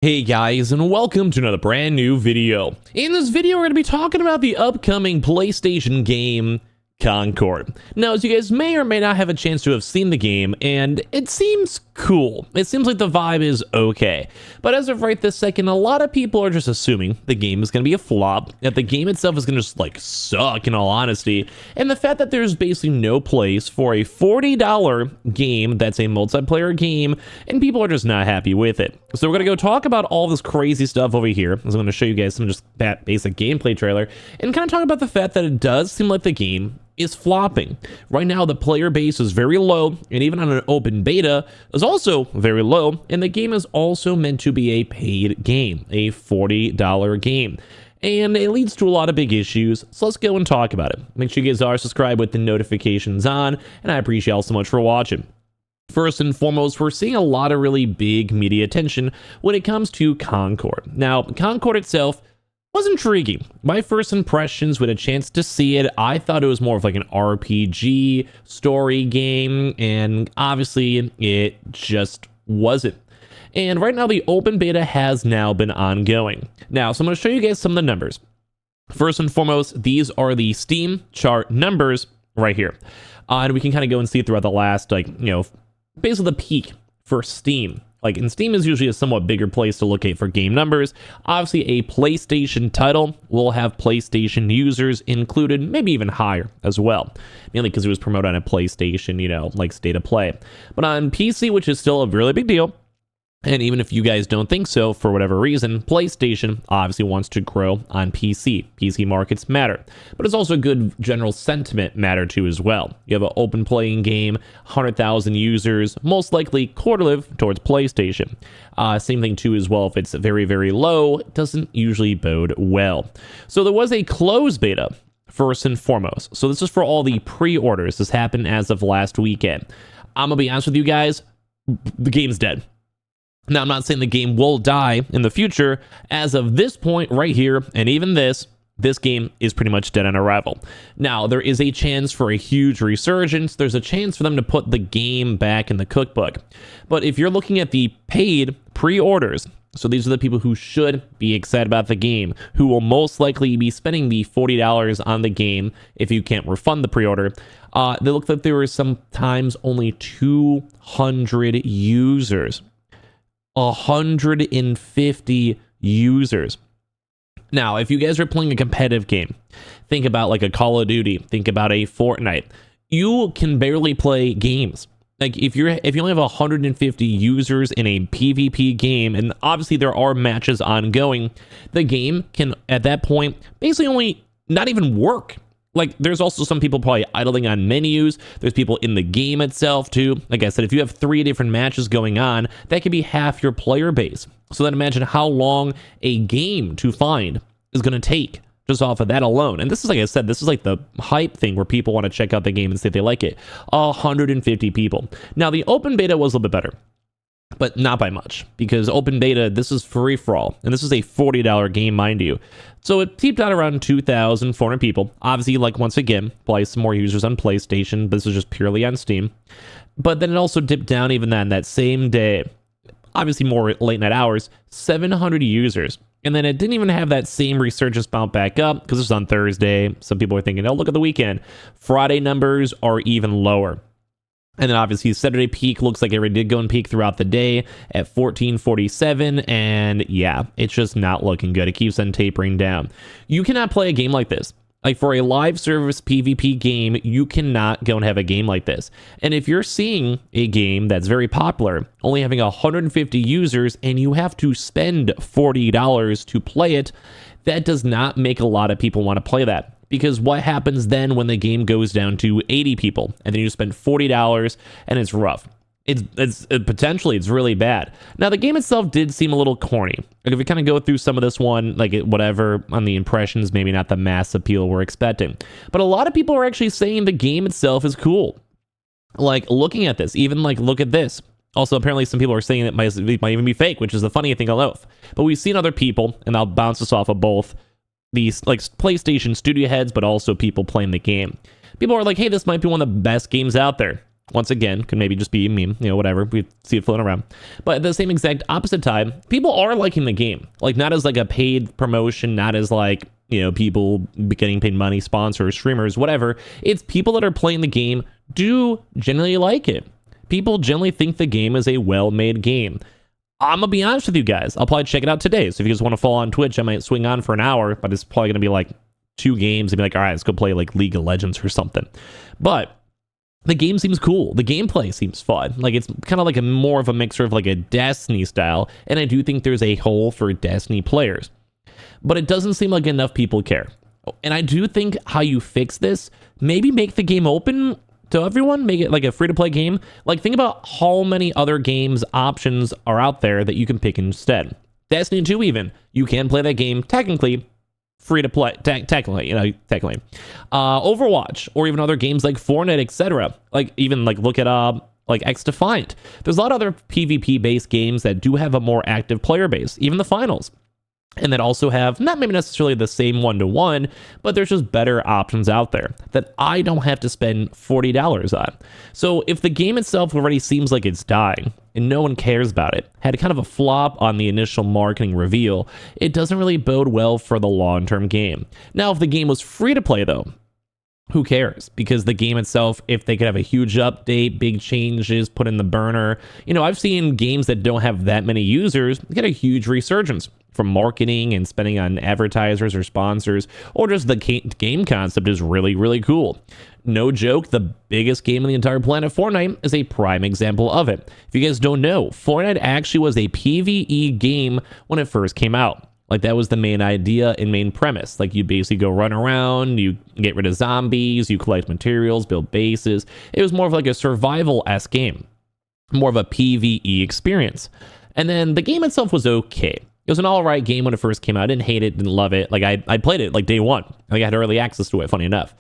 Hey guys, and welcome to another brand new video. In this video, we're going to be talking about the upcoming PlayStation game, Concord. Now, as you guys may or may not have a chance to have seen the game, and it seems cool. It seems like the vibe is okay. But as of right this second, a lot of people are just assuming the game is going to be a flop, that the game itself is going to just like suck in all honesty, and the fact that there's basically no place for a $40 game that's a multiplayer game, and people are just not happy with it. So we're going to go talk about all this crazy stuff over here. I'm going to show you guys some just that basic gameplay trailer, and kind of talk about the fact that it does seem like the game is flopping. Right now, the player base is very low, and even on an open beta is also very low, and the game is also meant to be a paid game, a $40 game. And it leads to a lot of big issues, so let's go and talk about it. Make sure you guys are subscribed with the notifications on, and I appreciate y'all so much for watching. First and foremost, we're seeing a lot of really big media attention when it comes to Concord. Now, Concord itself was intriguing. My first impressions with a chance to see it, I thought it was more of like an RPG story game, and obviously it just wasn't. And right now the open beta has now been ongoing. Now, so I'm going to show you guys some of the numbers. First and foremost, these are the Steam chart numbers right here. And we can kind of go and see throughout the last, basically the peak for Steam. And Steam is usually a somewhat bigger place to locate for game numbers. Obviously, a PlayStation title will have PlayStation users included, maybe even higher as well. Mainly because it was promoted on a PlayStation, State of Play. But on PC, which is still a really big deal, and even if you guys don't think so, for whatever reason, PlayStation obviously wants to grow on PC. PC markets matter. But it's also a good general sentiment matter too as well. You have an open playing game, 100,000 users, most likely quarter-live towards PlayStation. Same thing too as well, if it's very, very low, it doesn't usually bode well. So there was a closed beta, first and foremost. So this is for all the pre-orders. This happened as of last weekend. I'm going to be honest with you guys, the game's dead. Now, I'm not saying the game will die in the future. As of this point right here, and even this game is pretty much dead on arrival. Now, there is a chance for a huge resurgence. There's a chance for them to put the game back in the cookbook. But if you're looking at the paid pre-orders, so these are the people who should be excited about the game, who will most likely be spending the $40 on the game if you can't refund the pre-order. They look like there were sometimes only 200 users. 150 users. Now, if you guys are playing a competitive game, think about like a Call of Duty, think about a Fortnite, you can barely play games. If you only have 150 users in a PvP game, and obviously there are matches ongoing, the game can at that point basically only not even work. There's also some people probably idling on menus. There's people in the game itself, too. Like I said, if you have 3 different matches going on, that could be half your player base. So then imagine how long a game to find is going to take just off of that alone. And this is, like I said, this is like the hype thing where people want to check out the game and see if they like it. 150 people. Now, the open beta was a little bit better, but not by much, because open beta, this is free for all, and this is a $40 game, mind you. So it peaked out around 2,400 people. Obviously, once again, probably some more users on PlayStation, but this is just purely on Steam. But then it also dipped down even then that same day, obviously more late night hours, 700 users. And then it didn't even have that same resurgence bounce back up, because it's on Thursday. Some people are thinking, oh, look at the weekend. Friday numbers are even lower. And then obviously Saturday peak looks like it did go and peak throughout the day at 1447. And yeah, it's just not looking good. It keeps on tapering down. You cannot play a game like this. For a live service PvP game, you cannot go and have a game like this. And if you're seeing a game that's very popular, only having 150 users, and you have to spend $40 to play it, that does not make a lot of people want to play that. Because what happens then when the game goes down to 80 people and then you spend $40 and it's rough? It's potentially it's really bad. Now, the game itself did seem a little corny. If we kind of go through some of this one, whatever on the impressions, maybe not the mass appeal we're expecting. But a lot of people are actually saying the game itself is cool. Looking at this, even look at this. Also, apparently some people are saying it might even be fake, which is the funny thing I love. But we've seen other people, and I'll bounce this off of both these PlayStation studio heads, but also people playing the game. People are like, hey, this might be one of the best games out there. Once again, could maybe just be a meme, whatever. We see it floating around. But at the same exact opposite time, people are liking the game. Like, not as like a paid promotion, not as like, people getting paid money, sponsors, streamers, whatever. It's people that are playing the game do generally like it. People generally think the game is a well-made game. I'm gonna be honest with you guys. I'll probably check it out today. So if you guys want to follow on Twitch, I might swing on for an hour, but it's probably gonna be like 2 games and be like, all right, let's go play like League of Legends or something. But the game seems cool. The gameplay seems fun. Like, it's kind of like a more of a mixture of like a Destiny style. And I do think there's a hole for Destiny players. But it doesn't seem like enough people care. And I do think how you fix this, maybe make the game open to everyone, make it like a free-to-play game. Like, think about how many other games options are out there that you can pick instead. Destiny 2 even, you can play that game technically free to play, technically. Overwatch, or even other games like Fortnite, etc. Like, even like look at like X Defiant. There's a lot of other PvP based games that do have a more active player base, even the finals, and that also have not maybe necessarily the same 1-to-1, but there's just better options out there that I don't have to spend $40 on. So if the game itself already seems like it's dying and no one cares about it, had kind of a flop on the initial marketing reveal, it doesn't really bode well for the long-term game. Now, if the game was free to play though, who cares? Because the game itself, if they could have a huge update, big changes, put in the burner, I've seen games that don't have that many users get a huge resurgence from marketing and spending on advertisers or sponsors, or just the game concept is really, really cool. No joke, the biggest game on the entire planet, Fortnite, is a prime example of it. If you guys don't know, Fortnite actually was a PvE game when it first came out. Like, that was the main idea and main premise. Like, you basically go run around, you get rid of zombies, you collect materials, build bases. It was more of like a survival-esque game, more of a PvE experience. And then the game itself was okay. It was an all-right game when it first came out. I didn't hate it, didn't love it. Like, I played it like day one. Like, I had early access to it, funny enough.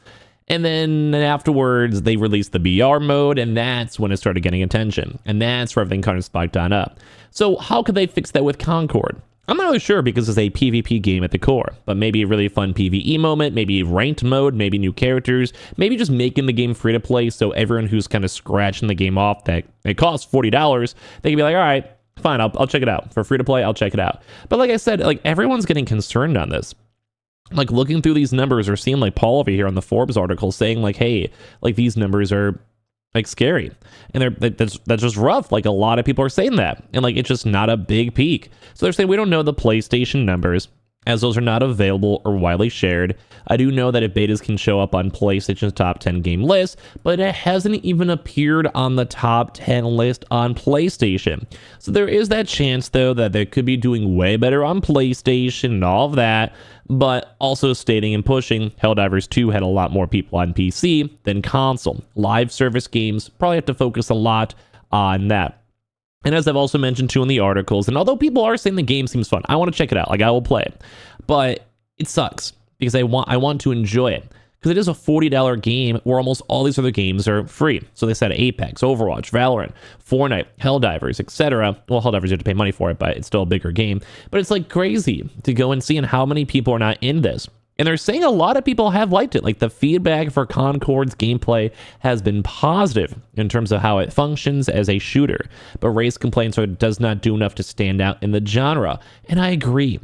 And then afterwards, they released the BR mode, and that's when it started getting attention. And that's where everything kind of spiked on up. So how could they fix that with Concord? I'm not really sure, because it's a PvP game at the core, but maybe a really fun PvE moment, maybe ranked mode, maybe new characters, maybe just making the game free to play so everyone who's kind of scratching the game off that it costs $40, they can be like, all right, fine, I'll check it out. For free to play, I'll check it out. But like I said, like, everyone's getting concerned on this. Like, looking through these numbers, or seeing like Paul over here on the Forbes article saying like, hey, like, these numbers are like scary, and that's just rough. Like, a lot of people are saying that, and like, it's just not a big peak. So they're saying we don't know the PlayStation numbers, as those are not available or widely shared. I do know that if betas can show up on PlayStation's top 10 game list, but it hasn't even appeared on the top 10 list on PlayStation. So there is that chance, though, that they could be doing way better on PlayStation and all of that, but also stating and pushing Helldivers 2 had a lot more people on PC than console. Live service games probably have to focus a lot on that. And as I've also mentioned too in the articles, and although people are saying the game seems fun, I want to check it out. Like, I will play it, but it sucks because I want to enjoy it, because it is a $40 game where almost all these other games are free. So they said Apex, Overwatch, Valorant, Fortnite, Helldivers, etc. Well, Helldivers you have to pay money for it, but it's still a bigger game. But it's like crazy to go and see, and how many people are not in this. And they're saying a lot of people have liked it. Like, the feedback for Concord's gameplay has been positive in terms of how it functions as a shooter, but raised complaints it does not do enough to stand out in the genre. And I agree.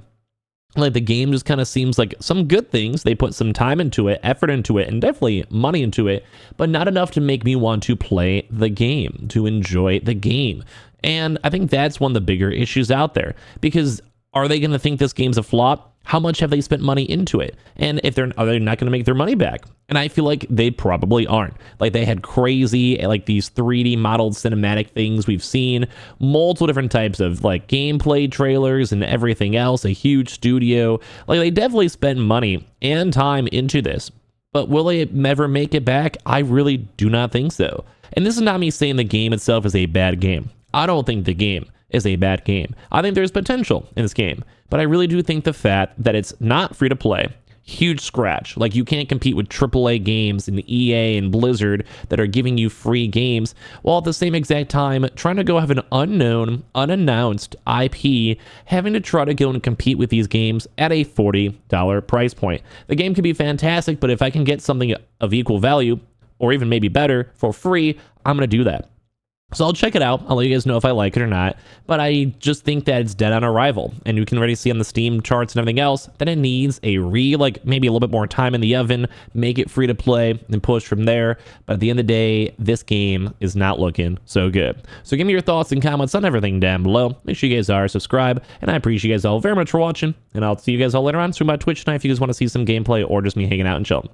Like, the game just kind of seems like some good things. They put some time into it, effort into it, and definitely money into it, but not enough to make me want to play the game, to enjoy the game. And I think that's one of the bigger issues out there, because are they going to think this game's a flop? How much have they spent money into it? And if are they not going to make their money back? And I feel like they probably aren't. Like, they had crazy, like, these 3D modeled cinematic things we've seen, multiple different types of like gameplay trailers and everything else, a huge studio. Like, they definitely spent money and time into this, but will they ever make it back? I really do not think so. And this is not me saying the game itself is a bad game. I don't think the game is a bad game. I think there's potential in this game, but I really do think the fact that it's not free to play, huge scratch. Like, you can't compete with AAA games and EA and Blizzard that are giving you free games, while at the same exact time trying to go have an unknown, unannounced IP, having to try to go and compete with these games at a $40 price point. The game could be fantastic, but if I can get something of equal value, or even maybe better for free, I'm going to do that. So I'll check it out. I'll let you guys know if I like it or not. But I just think that it's dead on arrival. And you can already see on the Steam charts and everything else that it needs a maybe a little bit more time in the oven, make it free to play, and push from there. But at the end of the day, this game is not looking so good. So give me your thoughts and comments on everything down below. Make sure you guys are subscribed. And I appreciate you guys all very much for watching. And I'll see you guys all later on. Stream by Twitch tonight if you guys want to see some gameplay or just me hanging out and chilling.